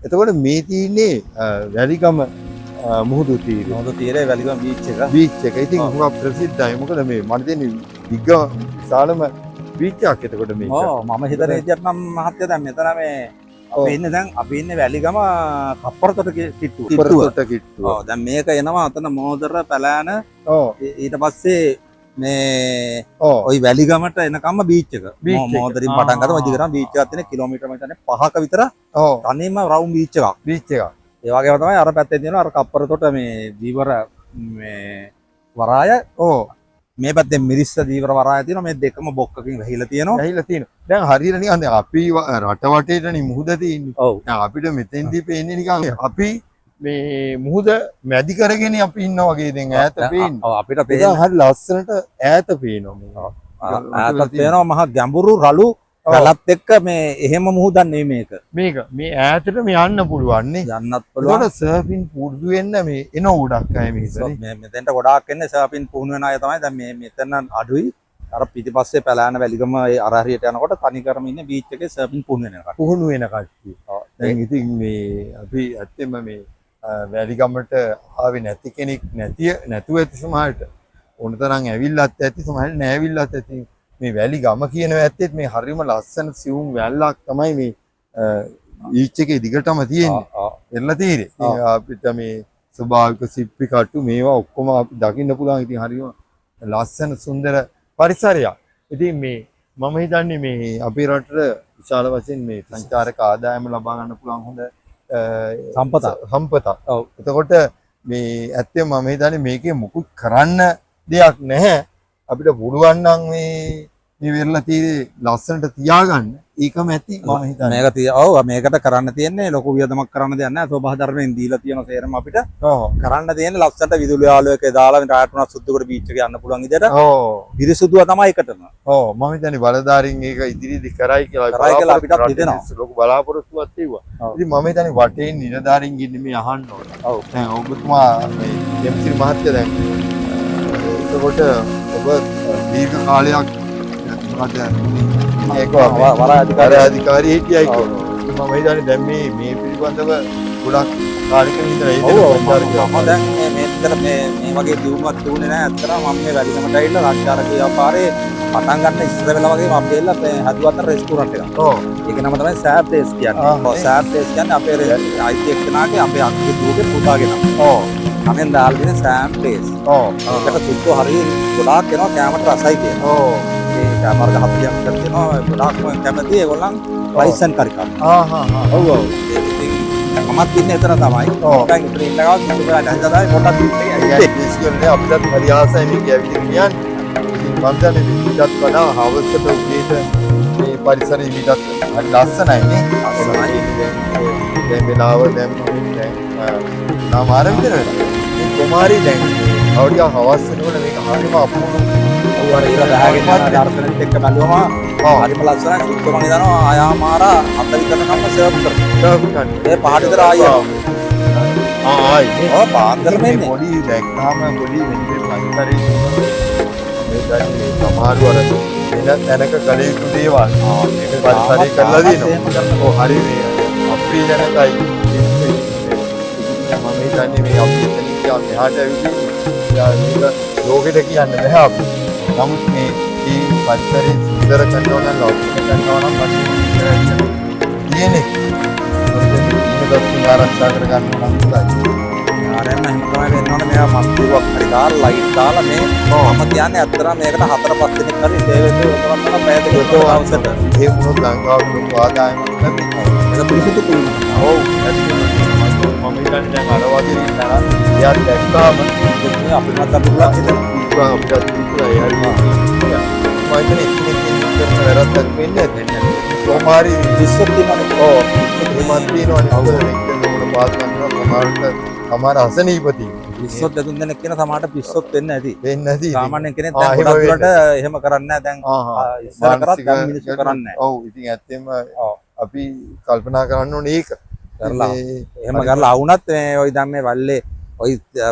එතකොට මේ තියෙන්නේ වැලිගම මුහුදු තීරය. මුහුදු තීරයේ වැලිගම බීච් එක. බීච් එක. ඉතින් හුඟක් ප්‍රසිද්ධයි. මොකද මේ මට දෙන්නේ දිග්ග විශාලම බීච් එකක් එතකොට මේක. ඔව් මම හිතන විදිහට නම් මහත්තයා දැන් මෙතන මේ අපි ඉන්නේ වැලිගම කප්පරතොට කිට්ටුව. කප්පරතොට කිට්ටුව. ඔව් දැන් මේක එනවා අතන මෝදර පැලෑන. ඔව් ඊට පස්සේ මේ ওই වැලිගමට එනකම්ම බීච් එක. මෝදරින් පටන් ගත්තා මදිකරම් බීච් එකක් තියෙන කිලෝමීටර මම හිතන්නේ 5ක විතර. ඔව් තනියම රවුම් බීච් එකක්. බීච් එකක්. ඒ වගේම තමයි අර පැත්තේ තියෙනවා අර කප්පරතොට මේ දීවර මේ වරාය. ඔව් මේ පැත්තේ මිරිස්ස දීවර වරාය තියෙනවා. මේ දෙකම බොක්කකින් වැහිලා තියෙනවා. වැහිලා තියෙනවා. දැන් හරියට නිකන් දැන් අපි රට වටේටනේ මුහුද තියෙන්නේ. ඔව්. දැන් අපිට මෙතෙන්දී පේන්නේ නිකන් අපි මේ මුහුද මැදි කරගෙන අපි ඉන්නා වගේ දැන් ඈත පේන්නේ. ඔව් අපිට පේන්නේ හරි ලස්සනට ඈත පේනවා. ඈත පේනවා මහා ගැඹුරු රළු ගලත් එක්ක මේ එහෙම මුහුදක් නෙමෙයි මේක. මේ ඈතට මේ යන්න පුළුවන් නේ. යන්නත් පුළුවන්. ඒකට සර්ෆින් පුරුදු වෙන්න මේ එන උඩක් අය මෙහෙසනේ. මේ මෙතෙන්ට ගොඩාක් එන්නේ සර්ෆින් පුහුණු වෙන අය තමයි. දැන් මේ මෙතන අඩුයි. අර පිටිපස්සේ පැලෑන වැලිගම ඒ අර හරියට යනකොට තනි කරම ඉන්නේ බීච් එකේ සර්ෆින් පුහුණු වෙන කට්ටිය. පුහුණු වෙන කට්ටිය. දැන් ඉතින් මේ අපි ඇත්තෙම මේ වැලිගමට ආවේ නැති කෙනෙක් නැතුව ඇති සමහරට උණතරන් ඇවිල්ලත් ඇති සමහරට නෑ ඇවිල්ලත් ඇති. මේ වැලිගම කියනවා ඇත්තෙත් මේ හරිම ලස්සන සිවුම් වැල්ලක් තමයි මේ බීච් එකේ දිගටම තියෙන්නේ. එල්ල තීරේ. අපිට මේ ස්වභාවික සිප්පි කට්ටු මේවා ඔක්කොම අපි දකින්න පුළුවන්. ඉතින් හරිම ලස්සන සුන්දර පරිසරයක්. ඉතින් මේ මම හිතන්නේ මේ අපේ රටට විශාල වශයෙන් මේ සංචාරක ආදායම ලබා ගන්න පුළුවන් හොඳ සම්පතක්. ඔව්. එතකොට මේ ඇත්තම මම හිතන්නේ මේකේ මුකුත් කරන්න දෙයක් නැහැ. අපිට පුළුවන් නම් මේ වෙරළ තීරේ ලස්සනට තියාගන්න ඒකම ඇති මම හිතන්නේ. ඔව් මේකට කරන්න තියෙන්නේ ලොකු වියදමක් කරන්න දෙයක් නැහැ. ස්වභාවධර්මයෙන් දීලා තියෙන සේරම අපිට කරන්න තියෙන්නේ ලස්සනට විදුලි ආලෝකයක් දාලා මේ රාත්‍රී 7 බීච් එක යන්න පුළුවන් විදිහට. ඔව්. පිරිසුදුව තමයි එකටම. ඔව් මම හිතන්නේ බලධාරීන් ඒක ඉදිරියේදී කරයි කියලා අපිට හිතෙනවා. ලොකු බලාපොරොත්තුවක් තියුවා. ඉතින් මම හිතන්නේ වටේ නිලධාරීන් ඉන්නේ මේ අහන්න ඕන. ඔව්. දැන් ඔබතුමා මේ එම්.සී. මහත්තයා දැන් එතකොට ඔබ දීර්ඝ කාලයක් මොකද ඒක වරාය අධිකාරී හිටියයි කියලා. මම හිතන්නේ දැන් මේ පිළිබඳව ගොඩක් කාලෙකින් ඉඳලා ඒ මම දැන් මේ වගේ දියුමක් තිබුණේ නැහැ. ඇත්තටම මම මේ වැලිගමට ඇවිල්ලා රාජ්‍යාරක ව්‍යාපාරේ පටන් ගන්න ඉස්සර වෙලා වගේ මම ගිහලා හදුවත් රෙස්ටුරන්ට් එකක්. ඔව්. ඒක නම තමයි සෑබ් ප්ලේස් කියන්නේ. ඔව් සෑබ් ප්ලේස් කියන්නේ අපේ අයිති එක්කනාගේ අපේ අක්කේ දුවගේ පුතාගේ නම. ඔව්. කමෙන් දාලා තියෙන සෑබ් ප්ලේස්. ඔව්. ඒකට සුද්ධ හරිය ගොඩාක් එනවා කැමරට රසයි කියනවා. ඔව්. ඒ කැමරට හප්පියක් කරනවා ගොඩාක් කැමති ඒගොල්ලන් ලයිසන් කරි කරනවා. ඔව් ඔව්. මමත් ඉන්නේ එතන තමයි. දැන් ඉතින් ඉන්න ගාව කිව්ව වෙලාවට හදලා පොටක් ඉන්නේ. ඉස්කෝලේ අපිට හරි ආසයි මේක ඇවිදින්න කියන්නේ. ඉතින් මම දන්නේ විවිධත් වඩා හවසට උදේට මේ පරිසරය විවිධත් හරි ලස්සනයි නේ. ලස්සනයි. දැන් වෙලාව දැන් නාම ආරම්භ කරනවා. මේ කුමාරි දැන් අවුඩිය හවස් වෙනකොට මේක හරිම අපූර්ව අර ඉර ගහගෙන දර්ශනෙත් එක්ක බැලුවම හරිම ලස්සනයි. සුද්ධ මම හිතනවා ආයාමාරා 4 විතරකම සර්ව් කරනවා. ඒ පහට විතර ආයෙ ආයි ඔව් පාන්දරම එන්නේ. පොඩි දැක්කාම පොඩි වෙන්නේ පරිසරේ මේ සමහරව අර වෙන තැනක කළ යුතු දේවල් මේක පරිසරේ කරලා දිනවා. ඔව් හරි මේ අප්‍රිය ජනකයි. මම හිතන්නේ මේ අපි එතනින් ගියා මෙහාට ඇවිල්ලා මේක ලෝකෙට කියන්න බෑ අපි. නමුත් මේ පරිසරේ සුන්දර කරනවා නම් ලෞකික කරනවා නම් අපි කියන්නේ දත් ආරක්ෂා කර ගන්න නම් හොඳයි. ආරෙන්න එහෙම තමයි වෙන්න ඕනේ. මේවා මස්තුවක් හරි දාලා ලයිට් දාලා මේ මම කියන්නේ අත්‍තරම මේකට 4-5 දිනක් හරි සේවය කරනවා පැය දෙකක අවශ්‍යද. ඒ වුණොත් ලංකාවේ ලොකු ආදායමක් නැති. ඒක පිළිසිතු පුළුවන්. ඔව් මම හිතන්නේ දැන් අර වගේ නේද එයා දැක්කාම අපිට අපිටලා හිතනවා අපිට විතරයි හරි මම හිතන්නේ එක්කෙනෙක් වැරද්දක් වෙන්නේ නැහැ. කොමාරි විශ්වත් තියෙනවා. ඔව් එහෙමත් තියෙනවනේ. අවුල එක්කෙනෙකුට පාස් කරනවා සමහර අසනීපති. විශ්වත් දෙතුන් දෙනෙක් කියන සමහරට පිස්සොත් වෙන්නේ නැති. වෙන්නේ නැති. සාමාන්‍යයෙන් කෙනෙක් දැන් ගොඩක් දුරට එහෙම කරන්නේ නැහැ. දැන් ඉස්සර කරත් දැන් මිනිස්සු කරන්නේ නැහැ. ඔව් ඉතින් ඇත්තෙම අපි කල්පනා කරන්න ඕනේ ඒක. කරලා එහෙම කරලා ආවුණත් මේ ওই දැන් මේ වල්ලේ ඔය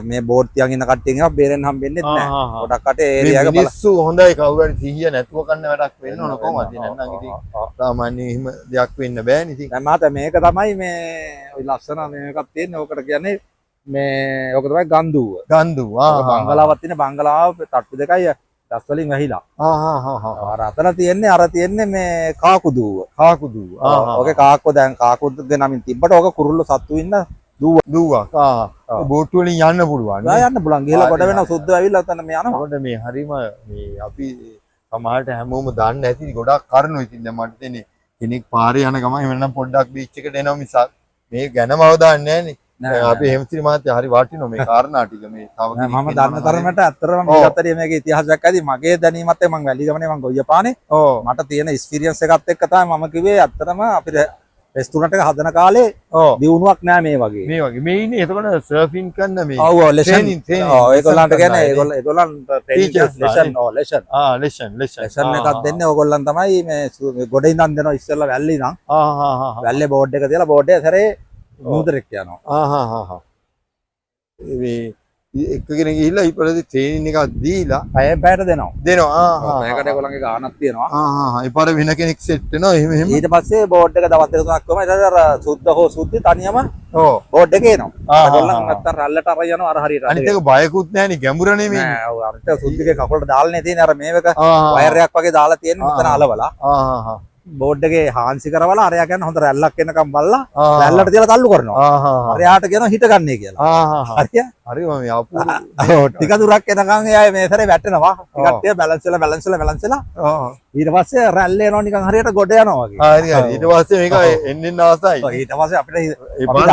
මේ බෝඩ් තියන් ඉන්න කට්ටියන් ඒවා බේරෙන්න හම්බෙන්නේ නැහැ. ගොඩක් කටේ ඒරියා එක මිනිස්සු හොඳයි කවුරු හරි 100 නැතුව කන්න වැඩක් වෙන්න ඕන කොහොමද නැත්නම් ඉතින් සාමාන්‍යයෙන් එහෙම දෙයක් වෙන්න බෑනේ ඉතින්. දැන් මහත්තයා මේක තමයි මේ ඔය ලස්සන මේකක් තියෙන්නේ. ඕකට කියන්නේ මේ ඕක තමයි ගන්දුව. ගන්දු බංගලාවක් තියෙන බංගලාව තට්ටු දෙකයි දස් වලින් වැහිලා. අර අතන තියෙන්නේ අර තියෙන්නේ මේ කාකුදුව. කාකුදු ඕකේ කාක්කෝ දැන් කාකුදුගේ නමින් තිබ්බට ඕක කුරුල්ල සත්තු ඉන්න දුවක් බෝට්ටු වලින් යන්න පුළුවන් ආ යන්න පුළුවන්. ගිහලා කොට වෙන සුද්ධ ඇවිල්ලා අතන මේ යනවා. මොකද මේ හරීම මේ අපි සමහරට හැමෝම දන්නේ නැති ගොඩක් කරුණු ඉතින් දැන් මට තේන්නේ කෙනෙක් පාරේ යන ගමන් එහෙම නැත්නම් පොඩ්ඩක් බීච් එකට එනවා මිසක් මේ ගැනම අවදාන්නේ නැහනේ. අපි හේමසිරි මහත්තයා හරි වටිනවා මේ කාරණා ටික මේ තව මම දන්න තරමට ඇත්තටම මේ අතරේ මේකේ ඉතිහාසයක් ඇති මගේ දැනීමත් එක්ක මම වැලි ගමනේ මම ගොයිය පානේ. මට තියෙන එක්ස්පීරියන්ස් එකත් එක්ක තමයි මම කිව්වේ ඇත්තටම අපිට රෙස්ටෝරන්ට් එක හදන කාලේ දියුණුවක් නෑ මේ වගේ. මේ ඉන්නේ එතකොට සර්ෆින් කරන මේ ඔව් ලෙසන් ඒගොල්ලන්ට කියන්නේ ඒගොල්ලන්ට ලෙසන් එකක් දෙන්නේ ඕගොල්ලන් තමයි මේ ගොඩ ඉඳන් දෙනවා ඉස්සෙල්ලා වැල්ලේ ඉඳන්. වැල්ලේ බෝඩ් එක තියලා බෝඩ් එක සැරේ මුහුදට යනවා. මේ එකගෙන ගිහිල්ලා ඊපස්සේ ට්‍රේනින් එකක් දීලා පැයට දෙනවා. දෙනවා. පැයකට ඒගොල්ලන්ගේ ගාණක් තියෙනවා. ඊපාර වෙන කෙනෙක් සෙට් වෙනවා එහෙම ඊට පස්සේ බෝඩ් එක දවස් දෙක තුනක් කොහම ඊට අර සුද්ධ හෝ සුද්ධි තනියම බෝඩ් එකේ එනවා. ඒගොල්ලන් නැත්තම් රැල්ලට අර යනවා අර හරියට. අනිත් එක බයකුත් නැහැනේ ගැඹුර නෙමෙයි. නෑ ඔව් අර සුද්ධිගේ කකුලට දාලානේ තියෙන්නේ අර මේවක වයර් එකක් වගේ දාලා තියෙන්නේ මෙතන අලවලා. බෝඩ් එකේ හාන්සි කරවලා අරයා කියන්නේ හොඳ රැල්ලක් එනකම් බලලා රැල්ලට තියලා තල්ලු කරනවා. අරයාට කියනවා හිට ගන්නයි කියලා. හරිය? හරිම මේ අපූර්ව. ටික දුරක් එනකම් එයා මේ සැරේ වැටෙනවා. ටිකක් තියා බැලන්ස් වෙලා. ඊට පස්සේ රැල්ල එනවා නිකන් හරියට ගොඩ යනවා වගේ. හරි හරි. ඊට පස්සේ මේක එන්නෙන් ආසයි. ඊට පස්සේ අපිට ඒ පාර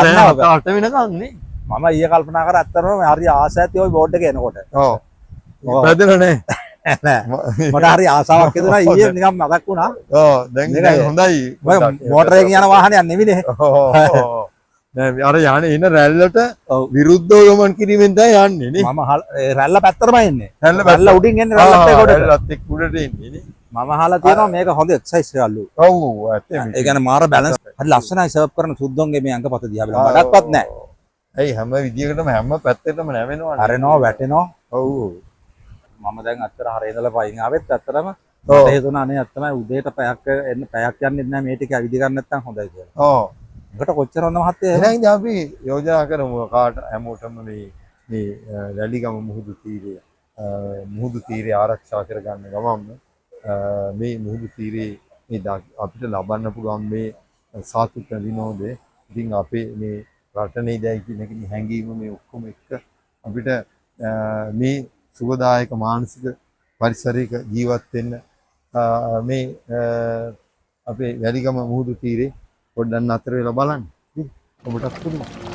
8 වෙනකම් නේ. මම ඊයේ කල්පනා කරා ඇත්තටම හරි ආසයි ඇති ওই බෝඩ් එක එනකොට. ඔව්. පැදෙලා නෑ. මට හරි ආසාවක් හිතුණා ඊයේ නිකන් මතක් වුණා. දැන් හොඳයි. මෝටරයෙන් යන වාහනයක් නෙවිනේ. නෑ අර යන්නේ එන රැල්ලට විරුද්ධව ගමන් කිරීමෙන් තමයි යන්නේ නේ. මම රැල්ල පැත්තටම එන්නේ. රැල්ල උඩින් එන්නේ රැල්ලත් එක්ක උඩට. රැල්ලත් එක්ක උඩට එන්නේ නේ. මම අහලා තියෙනවා මේක හොඳ එක්සර්සයිස් එකලු. ඔව් ඇත්තටම. ඒ කියන්නේ මාර බැලන්ස් හරි ලස්සනයි සර්ව් කරන සුද්දොන්ගේ මේ අංගපත දිහා බලන්න බඩක්වත් නැහැ. ඇයි හැම විදියකටම හැම පැත්තටම නැවෙනවා. හරෙනවා වැටෙනවා. ඔව්. මම දැන් අත්තර හරේ ඉඳලා පයින් ආවෙත් අත්තරම මට හිතුණා අනේ අත්තමයි උදේට පැයක් යන්නේ නැහැ මේ ටික ඇවිද ගන්න නැත්නම් හොඳයි කියලා. ඔව්. ඒකට කොච්චර හොඳ මහත්තයා. එහෙනම් ඉතින් අපි යෝජනා කරමු කාට හැමෝටම මේ රැලිගම මුහුදු තීරය ආරක්ෂා කරගන්න ගමන්ම මේ මුහුදු තීරේ මේ අපිට ලබන්න පුළුවන් මේ සාතුට විනෝදේ ඉතින් අපේ මේ රටනේ දැයි කියන එක හැංගීම මේ ඔක්කොම එක්ක අපිට මේ සුවදායක මානසික පරිසරයක ජීවත් වෙන්න මේ අපේ වැලිගම මුහුදු තීරේ පොඩ්ඩක් අතර වෙලා බලන්න. ඔබටත් පුළුවන්.